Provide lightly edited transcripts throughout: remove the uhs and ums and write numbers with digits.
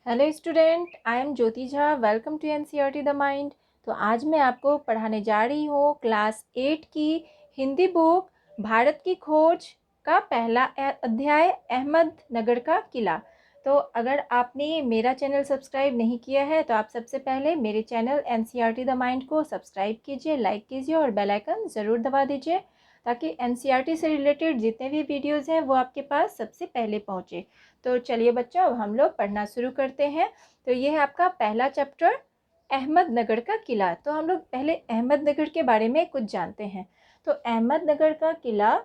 Hello student, I am Jyoti Jha. Welcome to NCERT the mind. तो आज मैं आपको पढ़ाने जा रही हूँ क्लास 8 की हिंदी बुक भारत की खोज का पहला अध्याय अहमदनगर का किला। तो अगर आपने मेरा चैनल सब्सक्राइब नहीं किया है तो आप सबसे पहले मेरे चैनल एनसीईआरटी द माइंड को सब्सक्राइब कीजिए, लाइक कीजिए और बेल आइकन ज़रूर दबा दीजिए ताकि एनसीईआरटी से रिलेटेड जितने भी वीडियोज़ हैं वो आपके पास सबसे पहले पहुँचे। तो चलिए बच्चों, अब हम लोग पढ़ना शुरू करते हैं। तो ये है आपका पहला चैप्टर अहमदनगर का किला। तो हम लोग पहले अहमदनगर के बारे में कुछ जानते हैं। तो अहमदनगर का किला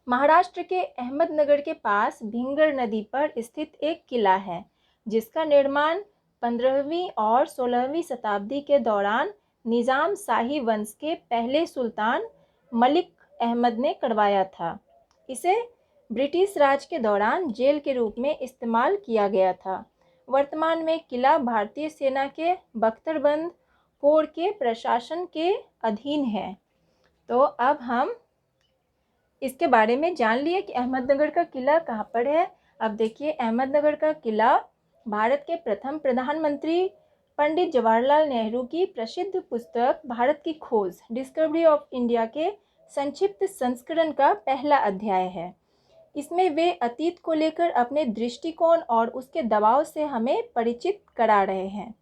महाराष्ट्र के अहमदनगर के पास भिंगर नदी पर स्थित एक किला है जिसका निर्माण 15वीं और 16वीं शताब्दी के दौरान निज़ाम शाही वंश के पहले सुल्तान मलिक अहमद ने करवाया था। इसे ब्रिटिश राज के दौरान जेल के रूप में इस्तेमाल किया गया था। वर्तमान में किला भारतीय सेना के बख्तरबंद कोर के प्रशासन के अधीन है। तो अब हम इसके बारे में जान लिए कि अहमदनगर का किला कहाँ पर है। अब देखिए, अहमदनगर का किला भारत के प्रथम प्रधानमंत्री पंडित जवाहरलाल नेहरू की प्रसिद्ध पुस्तक भारत की खोज डिस्कवरी ऑफ इंडिया के संक्षिप्त संस्करण का पहला अध्याय है। इसमें वे अतीत को लेकर अपने दृष्टिकोण और उसके दबाव से हमें परिचित करा रहे हैं।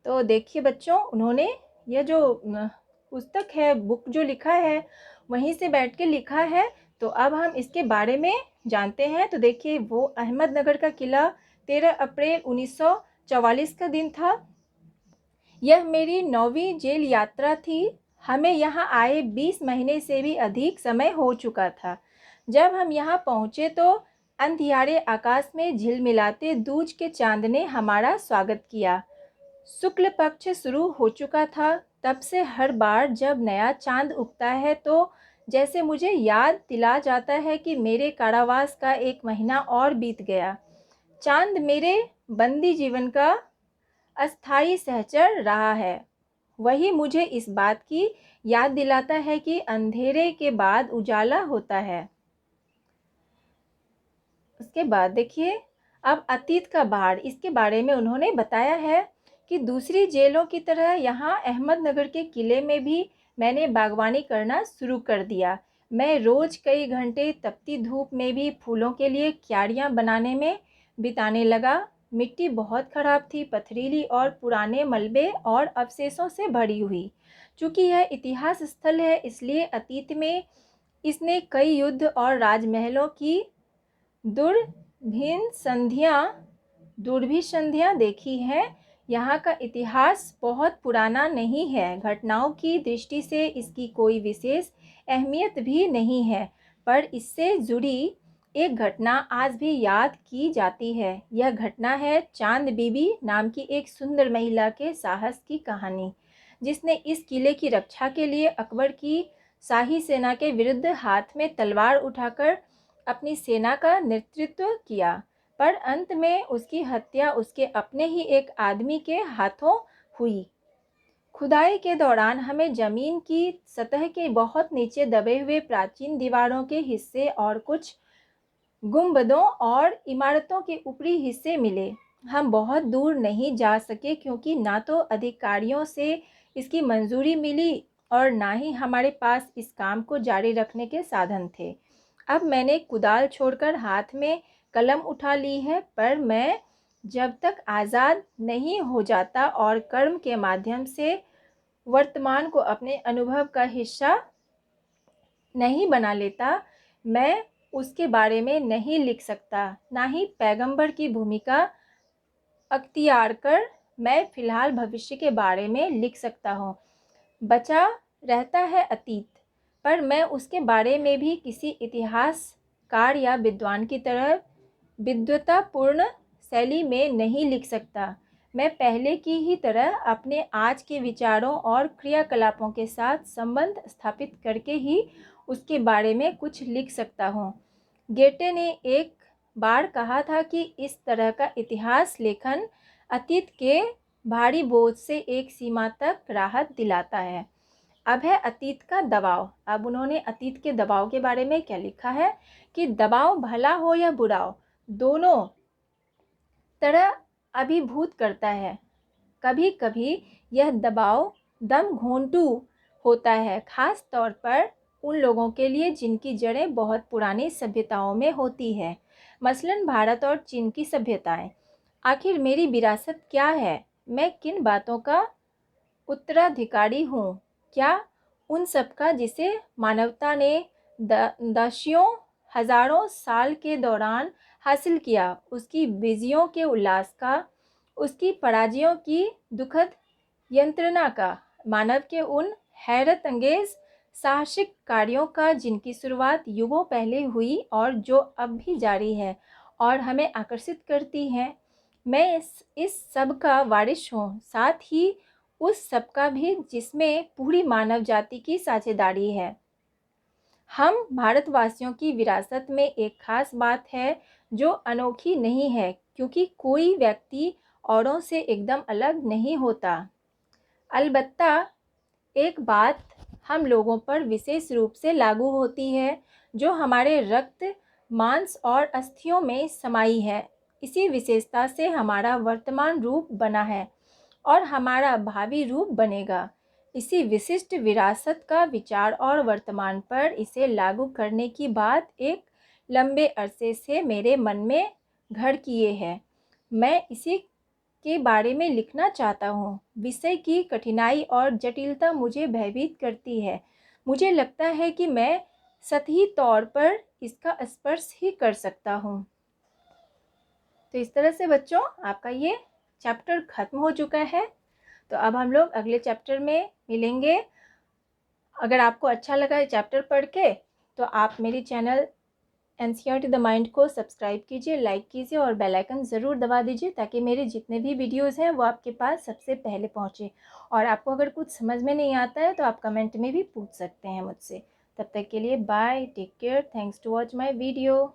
तो देखिए बच्चों, उन्होंने यह जो पुस्तक है, बुक जो लिखा है, वहीं से बैठ के लिखा है। तो अब हम इसके बारे में जानते हैं। तो देखिए, वो अहमदनगर का किला 13 अप्रैल 1944 का दिन था। यह मेरी 9वीं जेल यात्रा थी। हमें यहाँ आए 20 महीने से भी अधिक समय हो चुका था। जब हम यहाँ पहुँचे तो अंधियारे आकाश में झिलमिलाते दूज के चांद ने हमारा स्वागत किया। शुक्ल पक्ष शुरू हो चुका था। तब से हर बार जब नया चांद उगता है तो जैसे मुझे याद दिला जाता है कि मेरे कारावास का एक महीना और बीत गया। चांद मेरे बंदी जीवन का अस्थायी सहचर रहा है। वही मुझे इस बात की याद दिलाता है कि अंधेरे के बाद उजाला होता है। उसके बाद देखिए, अब अतीत का बाढ़, इसके बारे में उन्होंने बताया है कि दूसरी जेलों की तरह यहाँ अहमदनगर के किले में भी मैंने बागवानी करना शुरू कर दिया। मैं रोज़ कई घंटे तपती धूप में भी फूलों के लिए क्यारियाँ बनाने में बिताने लगा। मिट्टी बहुत ख़राब थी, पथरीली और पुराने मलबे और अवशेषों से भरी हुई। चूँकि यह इतिहास स्थल है, इसलिए अतीत में इसने कई युद्ध और राजमहलों की दुर्भी संधियाँ देखी हैं। यहाँ का इतिहास बहुत पुराना नहीं है। घटनाओं की दृष्टि से इसकी कोई विशेष अहमियत भी नहीं है, पर इससे जुड़ी एक घटना आज भी याद की जाती है। यह घटना है चांद बीबी नाम की एक सुंदर महिला के साहस की कहानी, जिसने इस किले की रक्षा के लिए अकबर की शाही सेना के विरुद्ध हाथ में तलवार उठाकर अपनी सेना का नेतृत्व किया। पर अंत में उसकी हत्या उसके अपने ही एक आदमी के हाथों हुई। खुदाई के दौरान हमें जमीन की सतह के बहुत नीचे दबे हुए प्राचीन दीवारों के हिस्से और कुछ गुंबदों और इमारतों के ऊपरी हिस्से मिले। हम बहुत दूर नहीं जा सके क्योंकि ना तो अधिकारियों से इसकी मंजूरी मिली और ना ही हमारे पास इस काम को जारी रखने के साधन थे। अब मैंने कुदाल छोड़कर हाथ में कलम उठा ली है, पर मैं जब तक आज़ाद नहीं हो जाता और कर्म के माध्यम से वर्तमान को अपने अनुभव का हिस्सा नहीं बना लेता, मैं उसके बारे में नहीं लिख सकता। ना ही पैगंबर की भूमिका अख्तियार कर मैं फ़िलहाल भविष्य के बारे में लिख सकता हूँ। बचा रहता है अतीत, पर मैं उसके बारे में भी किसी इतिहासकार या विद्वान की तरह विद्वतापूर्ण शैली में नहीं लिख सकता। मैं पहले की ही तरह अपने आज के विचारों और क्रियाकलापों के साथ संबंध स्थापित करके ही उसके बारे में कुछ लिख सकता हूँ। गेटे ने एक बार कहा था कि इस तरह का इतिहास लेखन अतीत के भारी बोझ से एक सीमा तक राहत दिलाता है। अब है अतीत का दबाव। अब उन्होंने अतीत के दबाव के बारे में क्या लिखा है कि दबाव भला हो या बुरा हो, दोनों तरह अभिभूत करता है। कभी कभी यह दबाव दम घोंटू होता है, खास तौर पर उन लोगों के लिए जिनकी जड़ें बहुत पुरानी सभ्यताओं में होती है, मसलन भारत और चीन की सभ्यताएं। आखिर मेरी विरासत क्या है? मैं किन बातों का उत्तराधिकारी हूँ? क्या उन सब का जिसे मानवता ने दसियों हजारों साल के दौरान हासिल किया, उसकी विजयों के उल्लास का, उसकी पराजयों की दुखद यंत्रणा का, मानव के उन हैरत अंगेज साहसिक कार्यों का जिनकी शुरुआत युगों पहले हुई और जो अब भी जारी है और हमें आकर्षित करती है। मैं इस सब का वारिस हूँ, साथ ही उस सब का भी जिसमें पूरी मानव जाति की साझेदारी है। हम भारतवासियों की विरासत में एक खास बात है जो अनोखी नहीं है, क्योंकि कोई व्यक्ति औरों से एकदम अलग नहीं होता। अलबत्ता एक बात हम लोगों पर विशेष रूप से लागू होती है, जो हमारे रक्त, मांस और अस्थियों में समाई है। इसी विशेषता से हमारा वर्तमान रूप बना है और हमारा भावी रूप बनेगा। इसी विशिष्ट विरासत का विचार और वर्तमान पर इसे लागू करने की बात एक लंबे अरसे से मेरे मन में घर किए है। मैं इसी के बारे में लिखना चाहता हूँ। विषय की कठिनाई और जटिलता मुझे भयभीत करती है। मुझे लगता है कि मैं सतही तौर पर इसका स्पर्श ही कर सकता हूँ। तो इस तरह से बच्चों, आपका ये चैप्टर ख़त्म हो चुका है। तो अब हम लोग अगले चैप्टर में मिलेंगे। अगर आपको अच्छा लगा ये चैप्टर पढ़ के, तो आप मेरी चैनल एनसीईआरटी द माइंड को सब्सक्राइब कीजिए, लाइक कीजिए और बेल आइकन ज़रूर दबा दीजिए, ताकि मेरे जितने भी वीडियोज़ हैं वो आपके पास सबसे पहले पहुँचे। और आपको अगर कुछ समझ में नहीं आता है तो आप कमेंट में भी पूछ सकते हैं मुझसे। तब तक के लिए bye, take care, thanks to watch my video.